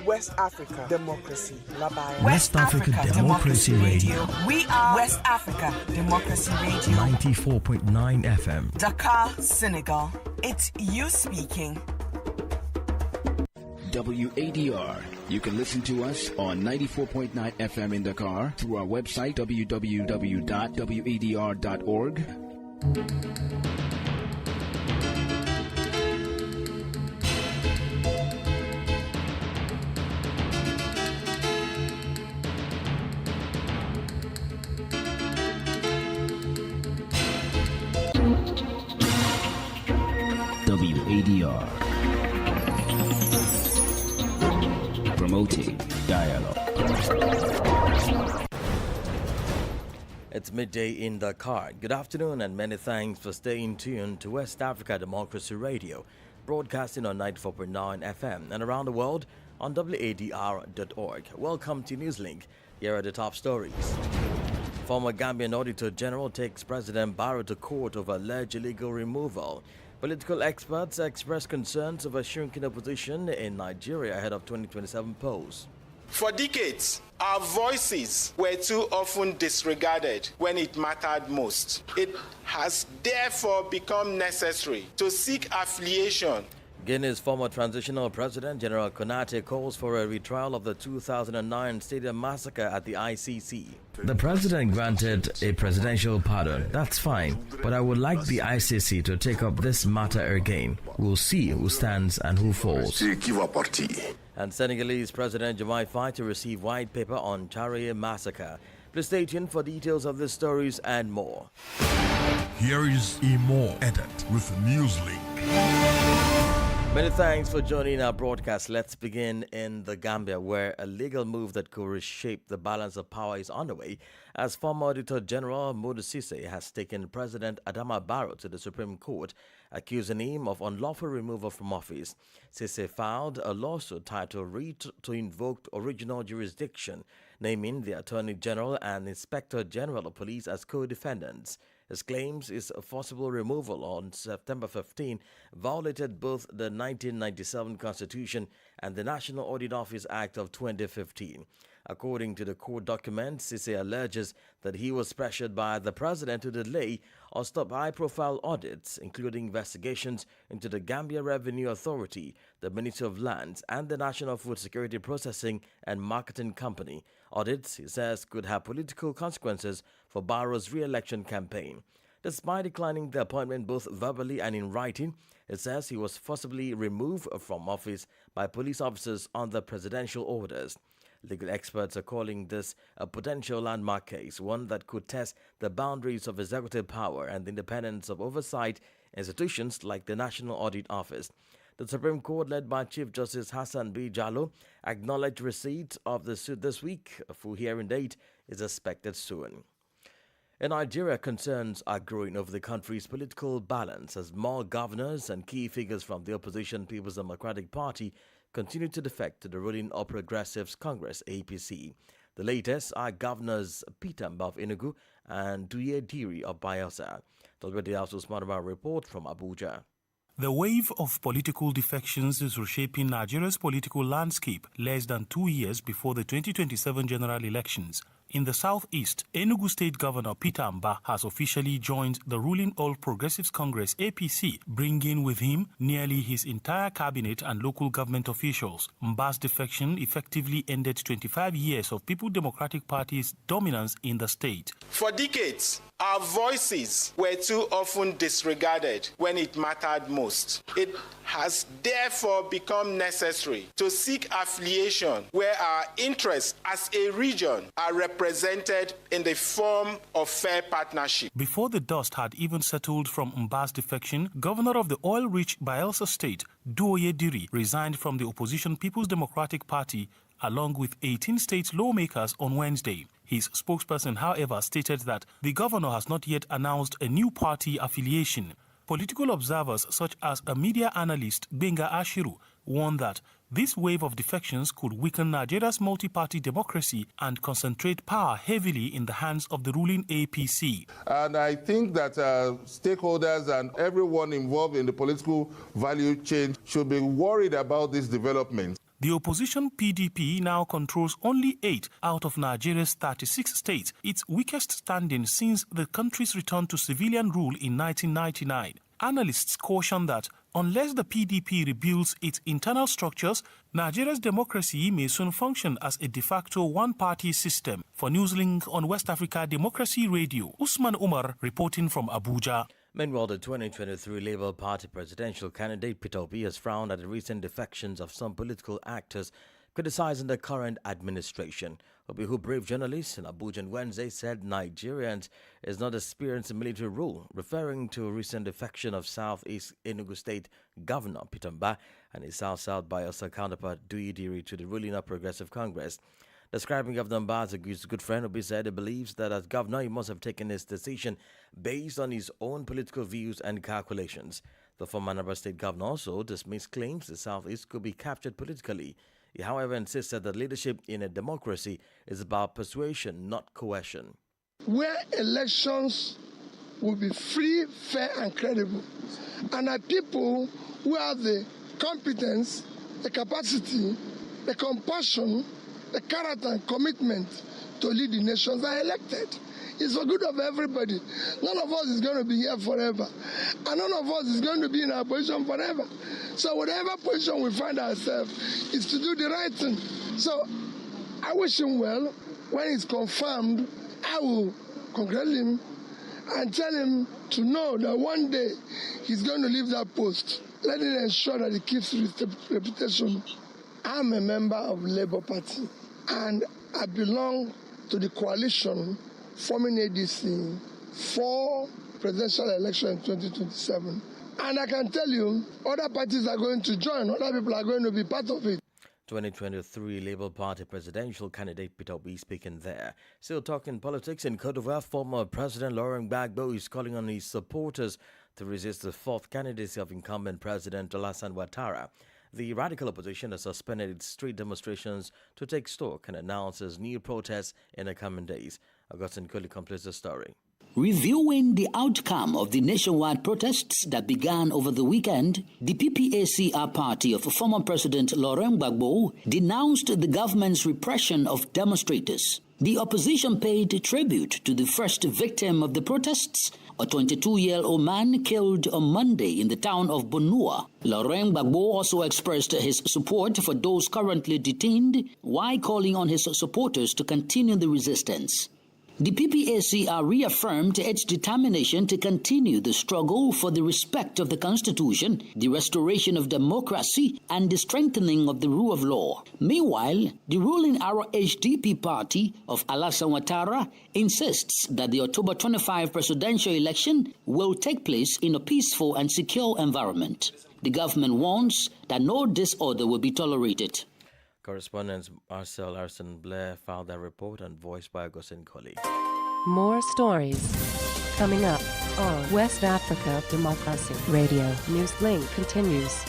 West Africa Democracy. West Africa Democracy Radio. We are West Africa Democracy Radio. 94.9 FM. Dakar, Senegal. It's you speaking. WADR. You can listen to us on 94.9 FM in Dakar through our website www.wadr.org. WADR. Promoting dialogue. It's midday in Dakar. Good afternoon and many thanks for staying tuned to West Africa Democracy Radio, broadcasting on 94.9 FM and around the world on wadr.org. Welcome to Newslink. Here are the top stories. Former Gambian Auditor General takes President Barrow to court over alleged illegal removal. Political experts express concerns over shrinking opposition in Nigeria ahead of 2027 polls. For decades, our voices were too often disregarded when it mattered most. It has therefore become necessary to seek affiliation. Guinea's former transitional president, General Konate, calls for a retrial of the 2009 stadium massacre at the ICC. The president granted a presidential pardon. That's fine. But I would like the ICC to take up this matter again. We'll see who stands and who falls. And Senegalese President Diomaye Faye to receive white paper on Tahrir massacre. Please stay tuned for details of these stories and more. Here is a more edit with Newslink. Many thanks for joining our broadcast. Let's begin in the Gambia, where a legal move that could reshape the balance of power is underway, as former Auditor General Modou Cissé has taken President Adama Barrow to the Supreme Court, accusing him of unlawful removal from office. Cissé filed a lawsuit titled "Writ to Invoke Original Jurisdiction," naming the Attorney General and Inspector General of Police as co-defendants. His claims his forcible removal on September 15 violated both the 1997 Constitution and the National Audit Office Act of 2015. According to the court document, Cissé alleges that he was pressured by the president to delay or stop high-profile audits, including investigations into the Gambia Revenue Authority, the Ministry of Lands, and the National Food Security Processing and Marketing Company. Audits, he says, could have political consequences for Barrow's re-election campaign. Despite declining the appointment both verbally and in writing, it says he was forcibly removed from office by police officers under presidential orders. Legal experts are calling this a potential landmark case, one that could test the boundaries of executive power and the independence of oversight institutions like the National Audit Office. The Supreme Court, led by Chief Justice Hassan B. Jallow, acknowledged receipt of the suit this week. A full hearing date is expected soon. In Nigeria, concerns are growing over the country's political balance as more governors and key figures from the opposition People's Democratic Party continue to defect to the ruling All Progressives Congress (APC). The latest are Governors Peter Mbah of Enugu and Duye Diri of Bayelsa. WDR's Madama report from Abuja. The wave of political defections is reshaping Nigeria's political landscape less than 2 years before the 2027 general elections. In the southeast, Enugu State Governor Peter Mbah has officially joined the ruling All Progressives Congress (APC), bringing with him nearly his entire cabinet and local government officials. Mbah's defection effectively ended 25 years of People's Democratic Party's dominance in the state. For decades, our voices were too often disregarded when it mattered most. It has therefore become necessary to seek affiliation where our interests as a region are represented in the form of fair partnership. Before the dust had even settled from Mbah's defection, Governor of the oil-rich Bayelsa State, Duye Diri, resigned from the opposition People's Democratic Party along with 18 state lawmakers on Wednesday. His spokesperson, however, stated that the governor has not yet announced a new party affiliation. Political observers such as a media analyst, Benga Ashiru, warned that this wave of defections could weaken Nigeria's multi-party democracy and concentrate power heavily in the hands of the ruling APC. And I think that stakeholders and everyone involved in the political value chain should be worried about this development. The opposition PDP now controls only 8 out of Nigeria's 36 states, its weakest standing since the country's return to civilian rule in 1999. Analysts caution that unless the PDP rebuilds its internal structures, Nigeria's democracy may soon function as a de facto one-party system. For Newslink on West Africa Democracy Radio, Usman Umar reporting from Abuja. Meanwhile, the 2023 Labour Party presidential candidate Peter Obi has frowned at the recent defections of some political actors criticizing the current administration. Obi, who briefed journalists in Abuja on Wednesday, said Nigerians is not experienced in military rule, referring to a recent defection of Southeast Enugu State Governor Peter Mba and his South-South Bayelsa counterpart Duyi Diri to the ruling of Progressive Congress. Describing Governor Mba as a good friend, Obi said he believes that as governor he must have taken his decision based on his own political views and calculations. The former Anambra State governor also dismissed claims the Southeast could be captured politically. He, however, insisted that leadership in a democracy is about persuasion, not coercion. Where elections will be free, fair, and credible, and that people who have the competence, the capacity, the compassion, the character and commitment to lead the nations are elected. It's for good of everybody. None of us is going to be here forever. And none of us is going to be in our position forever. So whatever position we find ourselves is to do the right thing. So I wish him well. When it's confirmed, I will congratulate him and tell him to know that one day he's going to leave that post. Let him ensure that he keeps his reputation. I'm a member of the Labour Party and I belong to the coalition forming ADC for presidential election in 2027. And I can tell you, other parties are going to join, other people are going to be part of it. 2023 Labour Party presidential candidate Peter Obi speaking there. Still talking politics in Côte d'Ivoire, former President Laurent Gbagbo is calling on his supporters to resist the fourth candidacy of incumbent President Alassane Ouattara. The radical opposition has suspended its street demonstrations to take stock and announces new protests in the coming days. Augustine Koli completes the story. Reviewing the outcome of the nationwide protests that began over the weekend, the PPACR party of former President Laurent Gbagbo denounced the government's repression of demonstrators. The opposition paid tribute to the first victim of the protests, a 22-year-old man killed on Monday in the town of Bonua. Laurent Gbagbo also expressed his support for those currently detained, while calling on his supporters to continue the resistance. The PPACR reaffirmed its determination to continue the struggle for the respect of the Constitution, the restoration of democracy, and the strengthening of the rule of law. Meanwhile, the ruling RHDP party of Alassane Ouattara insists that the October 25 presidential election will take place in a peaceful and secure environment. The government warns that no disorder will be tolerated. Correspondent Marcel Arson-Blair filed that report and voiced by Augustine Koli. More stories coming up on West Africa Democracy Radio. Newslink continues.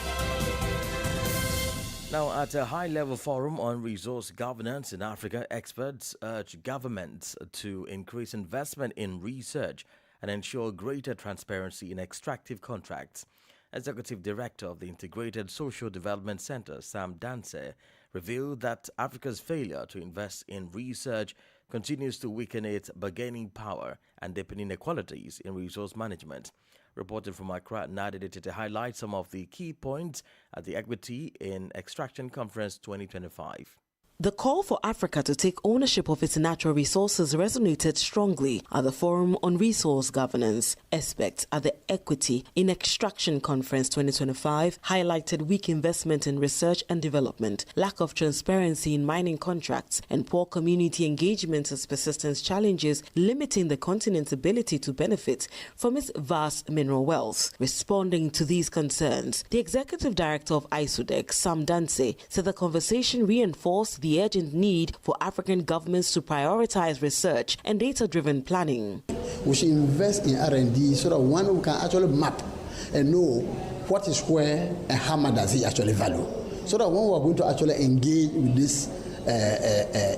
Now, at a high-level forum on resource governance in Africa, experts urge governments to increase investment in research and ensure greater transparency in extractive contracts. Executive Director of the Integrated Social Development Center, Sam Danse, revealed that Africa's failure to invest in research continues to weaken its bargaining power and deepen inequalities in resource management. Reported from Accra, Nadi to highlight some of the key points at the Equity in Extraction Conference 2025. The call for Africa to take ownership of its natural resources resonated strongly at the Forum on Resource Governance. Experts at the Equity in Extraction Conference 2025 highlighted weak investment in research and development, lack of transparency in mining contracts, and poor community engagement as persistent challenges limiting the continent's ability to benefit from its vast mineral wealth. Responding to these concerns, the Executive Director of ISODEC, Sam Danse, said the conversation reinforced the urgent need for African governments to prioritize research and data-driven planning. We should invest in R&D so that one can actually map and know what is where and how much does it actually value. So that when we are going to actually engage with these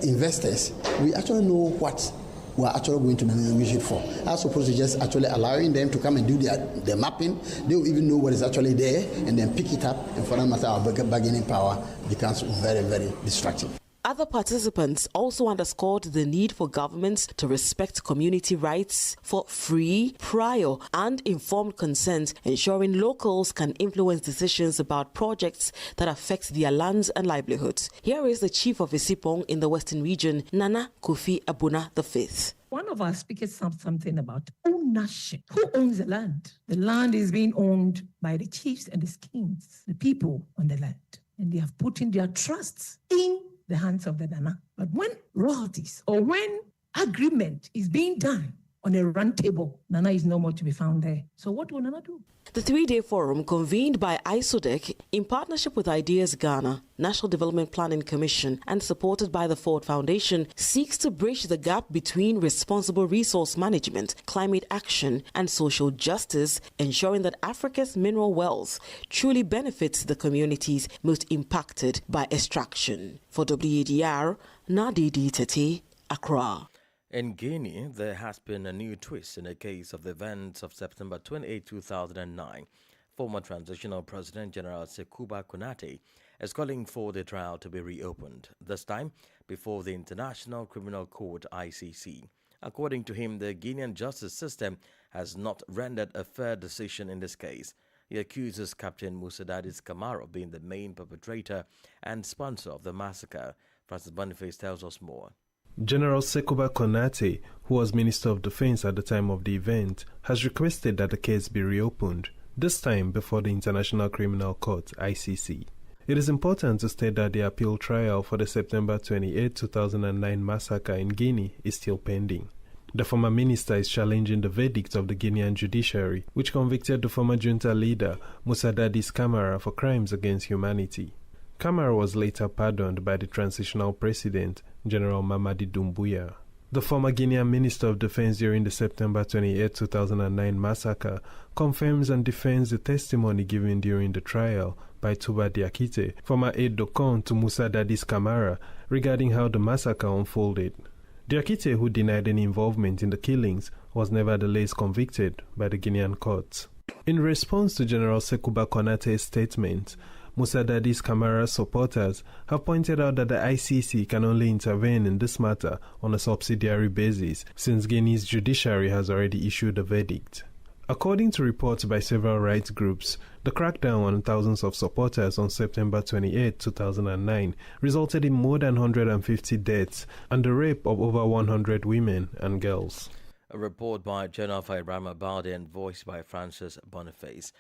investors, we actually know what we are actually going to use it for, as opposed to just actually allowing them to come and do their mapping. They will even know what is actually there and then pick it up, and for that matter, our bargaining power becomes very, very destructive. Other participants also underscored the need for governments to respect community rights for free, prior and informed consent, ensuring locals can influence decisions about projects that affect their lands and livelihoods. Here is the chief of Isipong in the Western region, Nana Kofi Abuna V. One of our speakers said something about ownership. Who owns the land? The land is being owned by the chiefs and the kings, the people on the land. And they have put in their trusts in the hands of the Nana. But when royalties or when agreement is being done on a round table, Nana is no more to be found there. So what will Nana do? The three-day forum, convened by ISODEC in partnership with Ideas Ghana, National Development Planning Commission, and supported by the Ford Foundation, seeks to bridge the gap between responsible resource management, climate action, and social justice, ensuring that Africa's mineral wealth truly benefits the communities most impacted by extraction. For WADR, Nadidi Tete, Accra. In Guinea, there has been a new twist in the case of the events of September 28, 2009. Former Transitional President General Sekuba Konate is calling for the trial to be reopened, this time before the International Criminal Court (ICC). According to him, the Guinean justice system has not rendered a fair decision in this case. He accuses Captain Musa Dadis Camara of being the main perpetrator and sponsor of the massacre. Francis Boniface tells us more. General Sekuba Konate, who was Minister of Defense at the time of the event, has requested that the case be reopened, this time before the International Criminal Court (ICC). It is important to state that the appeal trial for the September 28, 2009 massacre in Guinea is still pending. The former minister is challenging the verdict of the Guinean judiciary, which convicted the former junta leader Musa Dadis Camara for crimes against humanity. Camara was later pardoned by the transitional president, General Mamadi Doumbouya. The former Guinean Minister of Defense during the September 28, 2009 massacre confirms and defends the testimony given during the trial by Touba Diakite, former aide-de-camp to Musa Dadis Camara, regarding how the massacre unfolded. Diakite, who denied any involvement in the killings, was nevertheless convicted by the Guinean courts. In response to General Sekuba Konate's statement, Musa Dadis Camara's supporters have pointed out that the ICC can only intervene in this matter on a subsidiary basis, since Guinea's judiciary has already issued a verdict. According to reports by several rights groups, the crackdown on thousands of supporters on September 28, 2009 resulted in more than 150 deaths and the rape of over 100 women and girls. A report by General Ibrahim Balde and voiced by Francis Boniface.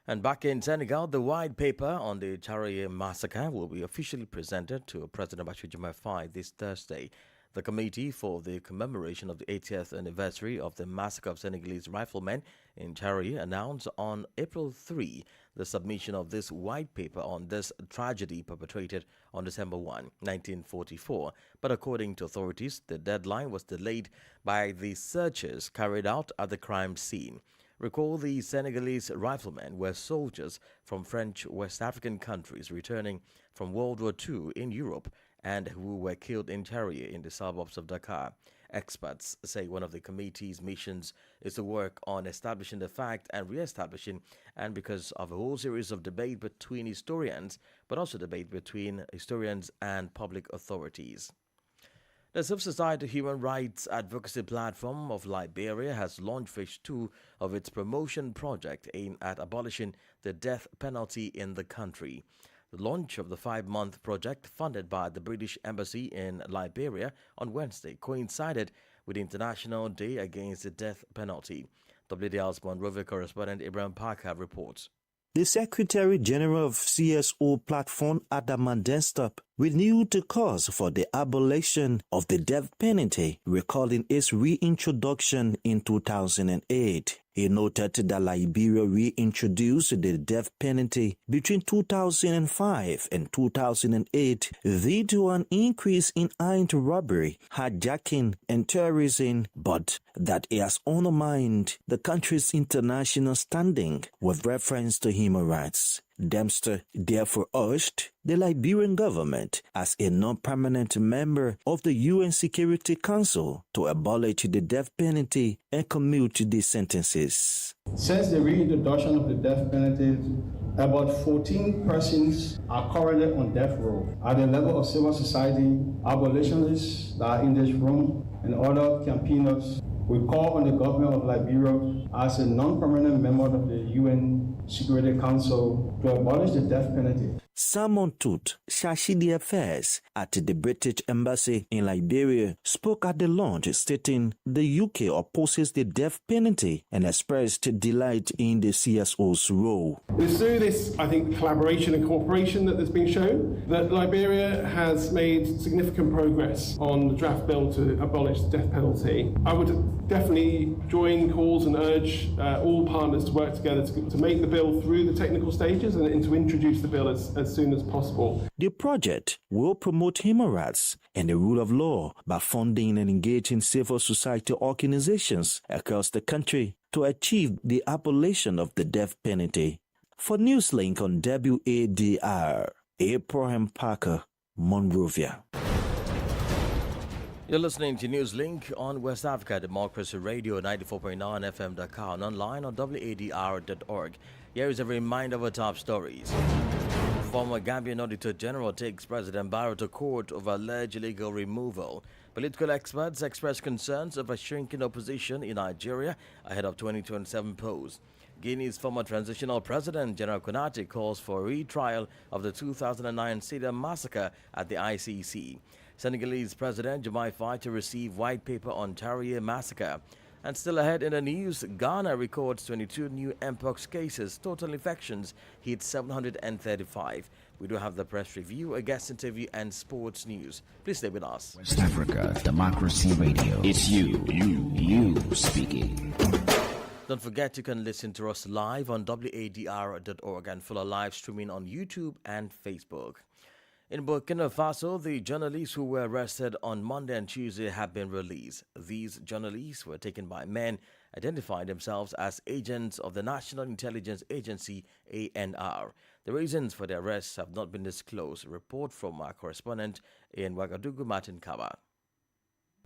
And back in Senegal, the white paper on the Charaye massacre will be officially presented to President Bassirou Diomaye Faye this Thursday. The Committee for the Commemoration of the 80th Anniversary of the Massacre of Senegalese Riflemen in Charaye announced on April 3 the submission of this white paper on this tragedy perpetrated on December 1, 1944. But according to authorities, the deadline was delayed by the searches carried out at the crime scene. Recall the Senegalese riflemen were soldiers from French West African countries returning from World War II in Europe and who were killed in Charaye in the suburbs of Dakar. Experts say one of the committee's missions is to work on establishing the fact and re-establishing, and because of a whole series of debate between historians, but also debate between historians and public authorities. The Civil Society Human Rights Advocacy Platform of Liberia has launched phase 2 of its promotion project aimed at abolishing the death penalty in the country. The launch of the 5-month project, funded by the British Embassy in Liberia on Wednesday, coincided with the International Day Against the Death Penalty. WDL's Monrovia correspondent Ibrahim Parker reports. The Secretary General of CSO Platform, Adam Mandenstop, renewed the calls for the abolition of the death penalty, recalling its reintroduction in 2008. He noted that Liberia reintroduced the death penalty between 2005 and 2008 due to an increase in armed robbery, hijacking, and terrorism, but that it has undermined the country's international standing with reference to human rights. Dempster therefore urged the Liberian government, as a non-permanent member of the UN Security Council, to abolish the death penalty and commute the sentences. Since the reintroduction of the death penalty, about 14 persons are currently on death row. At the level of civil society, abolitionists that are in this room and other campaigners, we call on the government of Liberia as a non-permanent member of the UN Security Council to abolish the death penalty. Simon Tooth, Shashidi Affairs at the British Embassy in Liberia, spoke at the launch, stating the UK opposes the death penalty and expressed delight in the CSO's role. It's through this, I think, collaboration and cooperation that has been shown that Liberia has made significant progress on the draft bill to abolish the death penalty. I would definitely join calls and urge all partners to work together to make the bill through the technical stages and to introduce the bill as soon as possible. The project will promote human rights and the rule of law by funding and engaging civil society organizations across the country to achieve the abolition of the death penalty. For Newslink on WADR, Abraham Parker, Monrovia. You're listening to Newslink on West Africa Democracy Radio 94.9 FM Dakar and online on WADR.org. Here is a reminder of our top stories. Former Gambian Auditor General takes President Barrow to court over alleged illegal removal. Political experts express concerns of a shrinking opposition in Nigeria ahead of 2027 polls. Guinea's former transitional president, General Konate, calls for a retrial of the 2009 Stadium massacre at the ICC. Senegalese President Diomaye Faye to receive white paper on Tahrir massacre. And still ahead in the news, Ghana records 22 new Mpox cases. Total infections hit 735. We do have the press review, a guest interview, and sports news. Please stay with us. West Africa Democracy Radio. It's you speaking. Don't forget you can listen to us live on WADR.org and follow live streaming on YouTube and Facebook. In Burkina Faso, the journalists who were arrested on Monday and Tuesday have been released. These journalists were taken by men identifying themselves as agents of the National Intelligence Agency, ANR. The reasons for the arrests have not been disclosed. A report from our correspondent in Ouagadougou, Martin Kaba.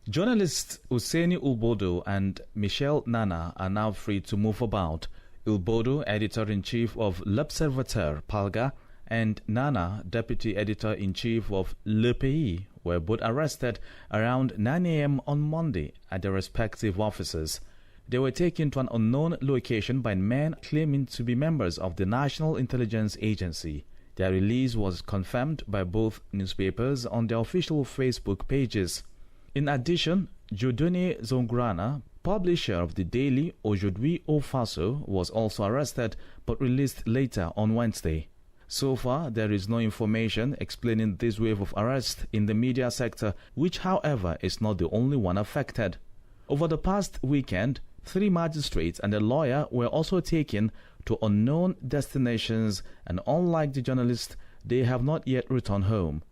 Journalists Husseini Ulbodo and Michel Nana are now free to move about. Ulbodo, editor-in-chief of L'Observateur, Palga, and Nana, deputy editor-in-chief of Le Pays, were both arrested around 9 a.m. on Monday at their respective offices. They were taken to an unknown location by men claiming to be members of the National Intelligence Agency. Their release was confirmed by both newspapers on their official Facebook pages. In addition, Dieudonné Zongrana, publisher of the daily Aujourd'hui au Faso, was also arrested but released later on Wednesday. So far, there is no information explaining this wave of arrests in the media sector, which, however, is not the only one affected. Over the past weekend, 3 magistrates and a lawyer were also taken to unknown destinations, and unlike the journalists, they have not yet returned home.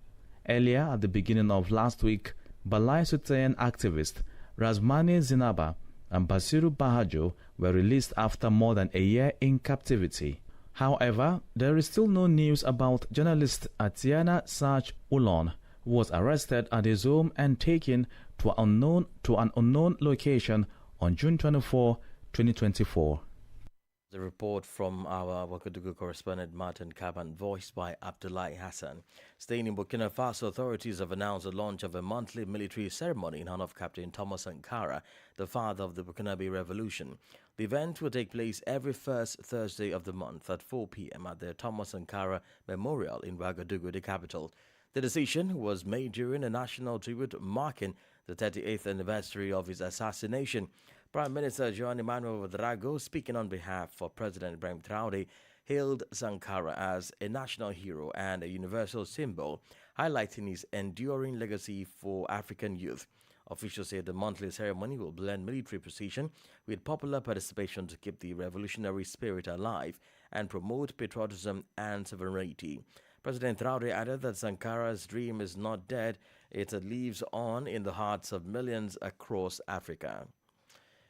Earlier, at the beginning of last week, Balai Soutien activist Razmani Zinaba and Basiru Bahajo were released after more than a year in captivity. However, there is still no news about journalist Atiana Sarch Ulon, who was arrested at his home and taken to an unknown location on June 24, 2024. The report from our Ouagadougou correspondent Martin Kaban, voiced by Abdullahi Hassan. Staying in Burkina Faso, authorities have announced the launch of a monthly military ceremony in honor of Captain Thomas Sankara, the father of the Burkinabe Revolution. The event will take place every first Thursday of the month at 4 p.m. at the Thomas Sankara Memorial in Ouagadougou, the capital. The decision was made during a national tribute marking the 38th anniversary of his assassination. Prime Minister João Emmanuel Ouedraogo, speaking on behalf of President Ibrahim Traoré, hailed Sankara as a national hero and a universal symbol, highlighting his enduring legacy for African youth. Officials say the monthly ceremony will blend military precision with popular participation to keep the revolutionary spirit alive and promote patriotism and sovereignty. President Traoré added that Sankara's dream is not dead, it lives on in the hearts of millions across Africa.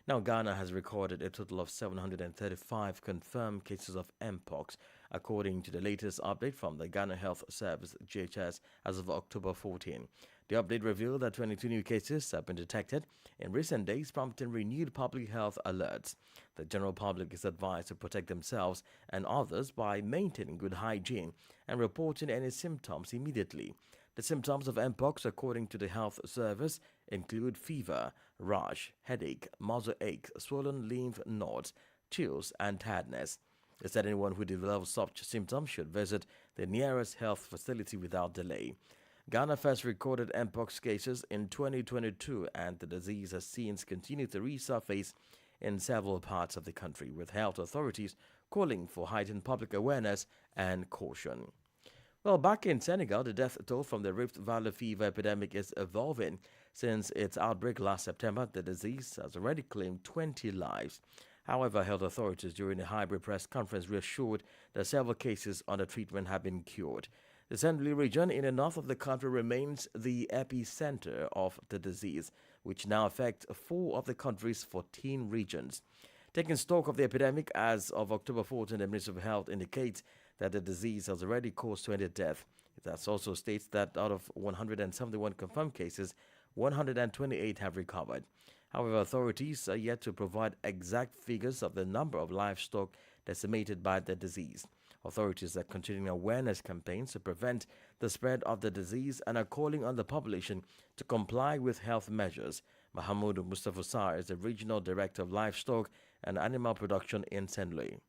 Now, Ghana has recorded a total of 735 confirmed cases of Mpox according to the latest update from the Ghana Health Service, GHS, as of October 14. The update revealed that 22 new cases have been detected in recent days, prompting renewed public health alerts. The general public is advised to protect themselves and others by maintaining good hygiene and reporting any symptoms immediately. The symptoms of Mpox, according to the health service, include fever, rash, headache, muscle ache, swollen lymph nodes, chills, and tiredness. It said anyone who develops such symptoms should visit the nearest health facility without delay. Ghana first recorded Mpox cases in 2022, and the disease has since continued to resurface in several parts of the country, with health authorities calling for heightened public awareness and caution. Well, back in Senegal, the death toll from the Rift Valley fever epidemic is evolving. Since its outbreak last September, the disease has already claimed 20 lives. However, health authorities during a hybrid press conference reassured that several cases under treatment have been cured. The Senegal region in the north of the country remains the epicenter of the disease, which now affects 4 of the country's 14 regions. Taking stock of the epidemic as of October 14, the Ministry of Health indicates that the disease has already caused 20 deaths. It also states that out of 171 confirmed cases, 128 have recovered. However, authorities are yet to provide exact figures of the number of livestock decimated by the disease. Authorities are continuing awareness campaigns to prevent the spread of the disease and are calling on the population to comply with health measures. Mahamoud Mustafa Sarr is the Regional Director of Livestock and Animal Production in Senegal.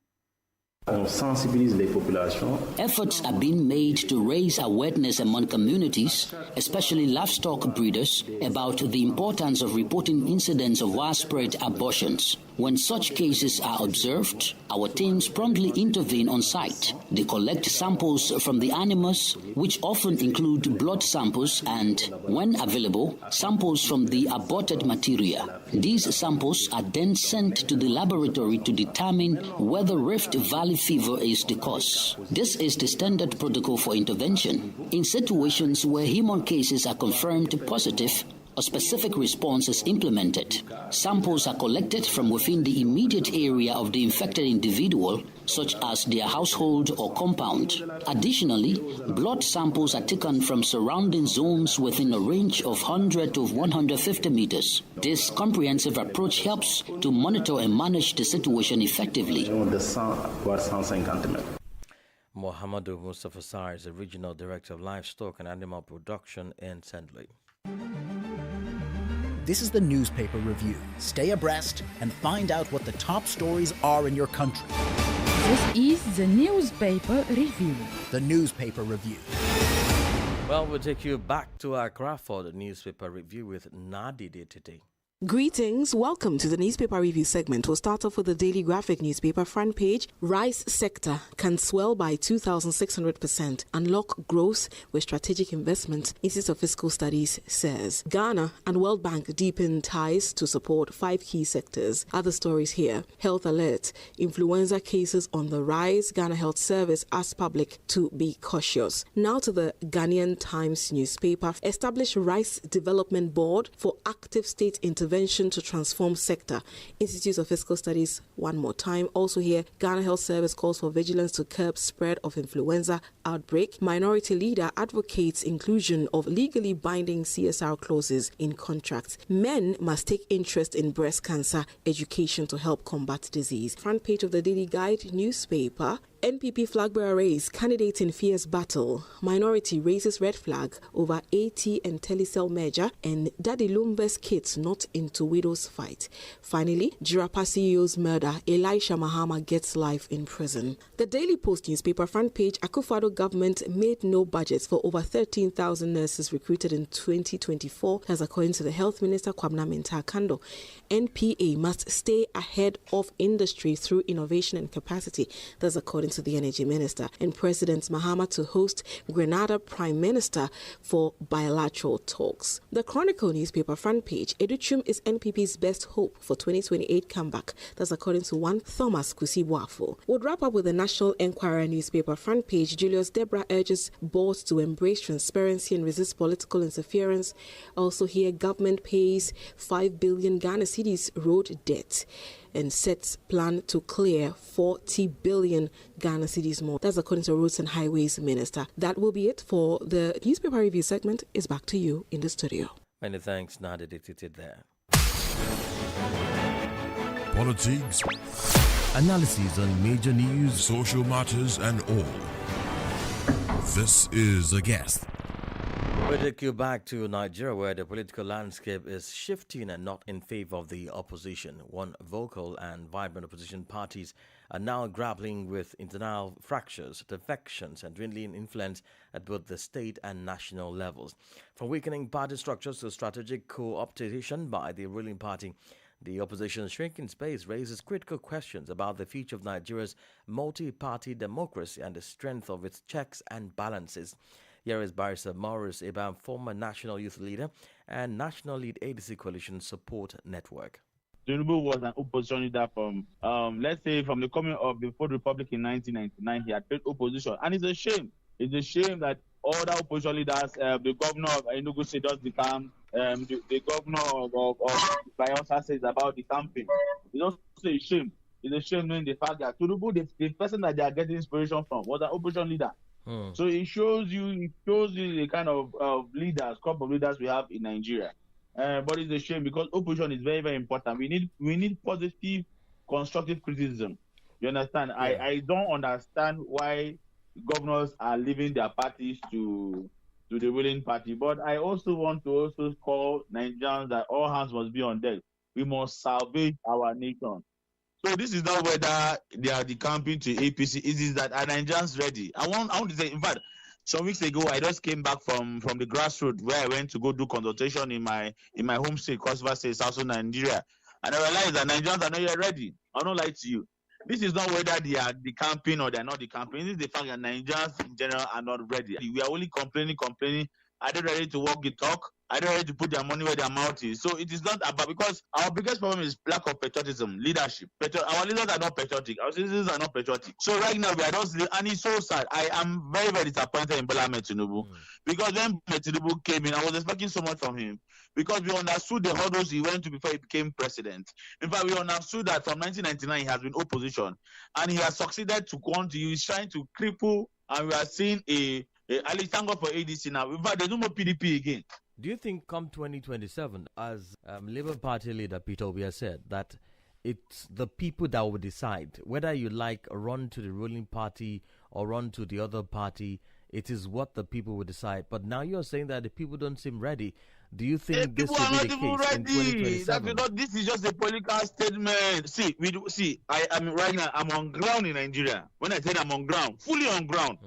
Efforts are being made to raise awareness among communities, especially livestock breeders, about the importance of reporting incidents of widespread abortions. When such cases are observed, our teams promptly intervene on site. They collect samples from the animals, which often include blood samples and, when available, samples from the aborted material. These samples are then sent to the laboratory to determine whether Rift Valley fever is the cause. This is the standard protocol for intervention. In situations where human cases are confirmed positive, a specific response is implemented. Samples are collected from within the immediate area of the infected individual, such as their household or compound. Additionally, blood samples are taken from surrounding zones within a range of 100 to 150 meters. This comprehensive approach helps to monitor and manage the situation effectively. Mohamedou Mustafa Sarr is the Regional Director of Livestock and Animal Production in Senegal. This is the newspaper review. Stay abreast and find out what the top stories are in your country. This is the newspaper review. The newspaper review. Well, we'll take you back to Accra for the newspaper review with Nadi today. Greetings. Welcome to the newspaper review segment. We'll start off with the Daily Graphic newspaper front page. Rice sector can swell by 2,600%. Unlock growth with strategic investment, Institute of Fiscal Studies says. Ghana and World Bank deepen ties to support 5 key sectors. Other stories here. Health alert. Influenza cases on the rise. Ghana Health Service asks public to be cautious. Now to the Ghanaian Times newspaper. Establish Rice Development Board for active state intervention to transform sector. Institute of Fiscal Studies one more time. Also here, Ghana Health Service calls for vigilance to curb spread of influenza outbreak. Minority leader advocates inclusion of legally binding CSR clauses in contracts. Men must take interest in breast cancer education to help combat disease. Front page of the Daily Guide newspaper. NPP flag bearer race, candidates in fierce battle. Minority raises red flag over AT and Telecel merger, and Daddy Lumbe's kids not into widows fight. Finally, Jirapa CEO's murder, Elisha Mahama gets life in prison. The Daily Post newspaper front page, Akufo-Addo government made no budgets for over 13,000 nurses recruited in 2024, as according to the Health Minister Kwabena Mintah-Kando. NPA must stay ahead of industry through innovation and capacity. That's according to the Energy Minister. And President Mahama to host Grenada Prime Minister for bilateral talks. The Chronicle newspaper front page, Educhum is NPP's best hope for 2028 comeback. That's according to one Thomas Kusi-Boafo. We'll wrap up with the National Enquirer newspaper front page. Julius Debra urges boards to embrace transparency and resist political interference. Also here, government pays 5 billion Ghana cedis road debt. and sets plan to clear 40 billion Ghana cedis more. That's according to Roads and Highways Minister. That will be it for the newspaper review segment. Is back to you in the studio. Many thanks, Nadia Dictated there. Politics, Analyses on major news, social matters, and all. This is A Guest. We take you back to Nigeria, where the political landscape is shifting and not in favor of the opposition. One vocal and vibrant opposition parties are now grappling with internal fractures, defections, and dwindling influence at both the state and national levels. From weakening party structures to strategic co-optation by the ruling party, the opposition's shrinking space raises critical questions about the future of Nigeria's multi-party democracy and the strength of its checks and balances. Here is Barrister Maurice Ibam, former National Youth Leader and National Lead ADC Coalition Support Network. Tinubu was an opposition leader from, let's say, from the coming of the Fourth Republic in 1999. He had failed opposition. And it's a shame. It's a shame that other opposition leaders, the governor of Enugu State does become, the governor of Bayelsa says about the campaign. It's also a shame. It's a shame knowing the fact that Tinubu, the person that they are getting inspiration from, was an opposition leader. So it shows you the kind of leaders, crop of leaders we have in Nigeria. But it's a shame because opposition is very, very important. We need positive, constructive criticism. You understand? Yeah. I don't understand why governors are leaving their parties to the ruling party. But I also want to also call Nigerians that all hands must be on deck. We must salvage our nation. So this is not whether they are decamping to APC. It is that are Nigerians ready? I want to say, in fact, some weeks ago, I just came back from the grassroots where I went to go do consultation in my home state, Cross River State, South Nigeria. And I realized that Nigerians are not yet ready. I don't lie to you. This is not whether they are decamping or they are not decamping. This is the fact that Nigerians in general are not ready. We are only complaining. Are they ready to walk the talk? Are they ready to put their money where their mouth is? So it is not about, because our biggest problem is lack of patriotism, leadership. Our leaders are not patriotic. Our citizens are not patriotic. So right now we are just, and it's so sad. I am very, very disappointed in Bola Ahmed Tinubu because when Tinubu came in, I was expecting so much from him because we understood the hurdles he went to before he became president. In fact, we understood that from 1999 he has been opposition and he has succeeded to continue. He's trying to cripple, and we are seeing at least thank God for ADC now. In fact, there's no more PDP again. Do you think come 2027, as Labour Party leader Peter Obi has said, that it's the people that will decide whether you like a run to the ruling party or run to the other party? It is what the people will decide. But now you're saying that the people don't seem ready. Do you think this will be the case in 2027? That's because this is just a political statement. I am right now. I'm on ground in Nigeria. When I said I'm on ground, fully on ground.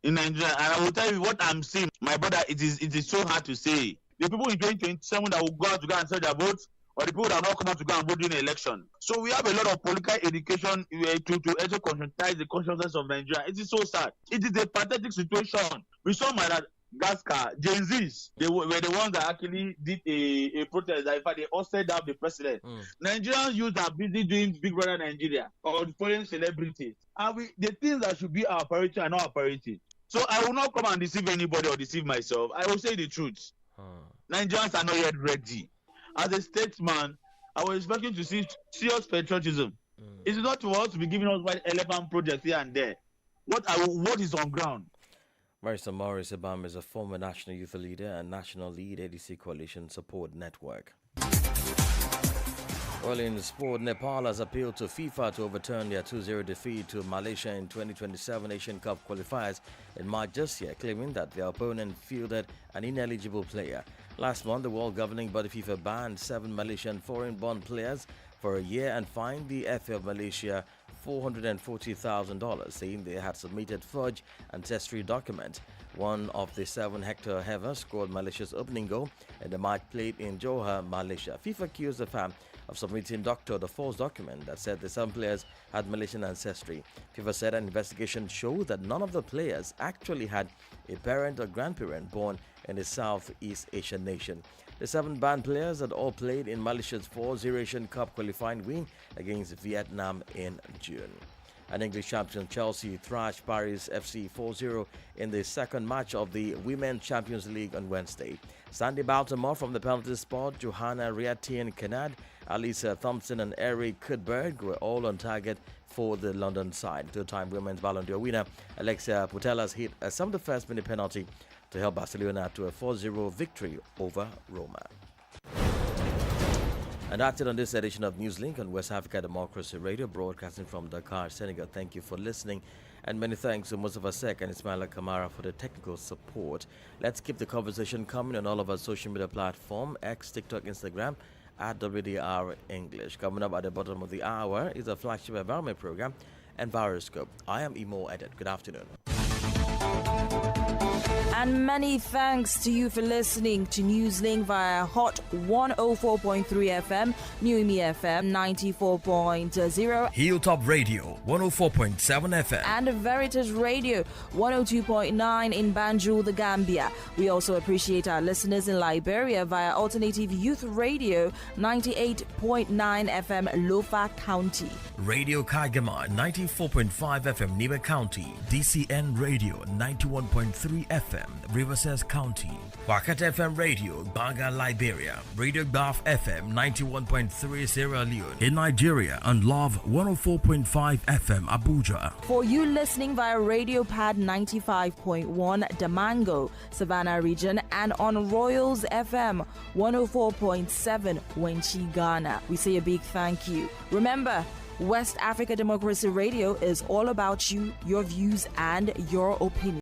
In Nigeria, and I will tell you what I'm seeing, my brother. It is so hard to say. The people in 2027 that will go out to go and sell their votes, or the people that will not come out to go and vote during the election. So we have a lot of political education to also conscientize the consciousness of Nigeria. It is so sad. It is a pathetic situation. We saw Madagascar, Gen Zs, they were the ones that actually did a protest. In fact, they all set up the president. Nigerian youth are busy doing Big Brother Nigeria or foreign celebrities. And the things that should be our priority are not our priority. So I will not come and deceive anybody or deceive myself. I will say the truth. Nigerians are not yet ready. As a statesman, I was expecting to see serious patriotism. It's not for us to be giving us white elephant projects here and there. What is on ground? Barrister Maurice Ibam is a former National Youth Leader and National Lead ADC Coalition Support Network. Well, in sport, Nepal has appealed to FIFA to overturn their 2-0 defeat to Malaysia in 2027 Asian Cup qualifiers in March this year, claiming that their opponent fielded an ineligible player. Last month, the world governing body FIFA banned 7 Malaysian foreign-born players for a year and fined the FA of Malaysia $440,000, saying they had submitted forged ancestry documents. One of the 7, Hector Hever, scored Malaysia's opening goal in the match played in Johor, Malaysia. FIFA accused the fan of submitting the false document that said the 7 players had Malaysian ancestry. FIFA said an investigation showed that none of the players actually had a parent or grandparent born in the Southeast Asian nation. The 7 banned players had all played in Malaysia's 4-0 Asian Cup qualifying win against Vietnam in June. And English champion Chelsea thrashed Paris FC 4-0 in the second match of the Women's Champions League on Wednesday. Sandy Baltimore from the penalty spot, Johanna Riatian-Kennard, Alisa Thompson and Eric Kudberg were all on target for the London side. Two-time Women's Ballon d'Or winner Alexia Putellas hit a some-the-first minute penalty to help Barcelona to a 4-0 victory over Roma. And that's it on this edition of Newslink on West Africa Democracy Radio, broadcasting from Dakar, Senegal. Thank you for listening, and many thanks to Mustafa Sek and Ismaila Kamara for the technical support. Let's keep the conversation coming on all of our social media platforms, X, TikTok, Instagram, at WDR English. Coming up at the bottom of the hour is a flagship environment program, Enviroscope. I am Imo Edit. Good afternoon. And many thanks to you for listening to Newslink via Hot 104.3 FM, New Me FM 94.0, Hilltop Radio 104.7 FM, and Veritas Radio 102.9 in Banjul, the Gambia. We also appreciate our listeners in Liberia via Alternative Youth Radio 98.9 FM, Lofa County, Radio Kagama 94.5 FM, Niba County, DCN Radio 91.3 FM, Riverside County, Wakat FM Radio, Banga, Liberia, Radio Gulf FM 91.3 Sierra Leone in Nigeria, and Love 104.5 FM Abuja. For you listening via Radio Pad 95.1 Damango, Savannah region, and on Royals FM 104.7 Wenchi, Ghana, we say a big thank you. Remember, West Africa Democracy Radio is all about you, your views, and your opinion.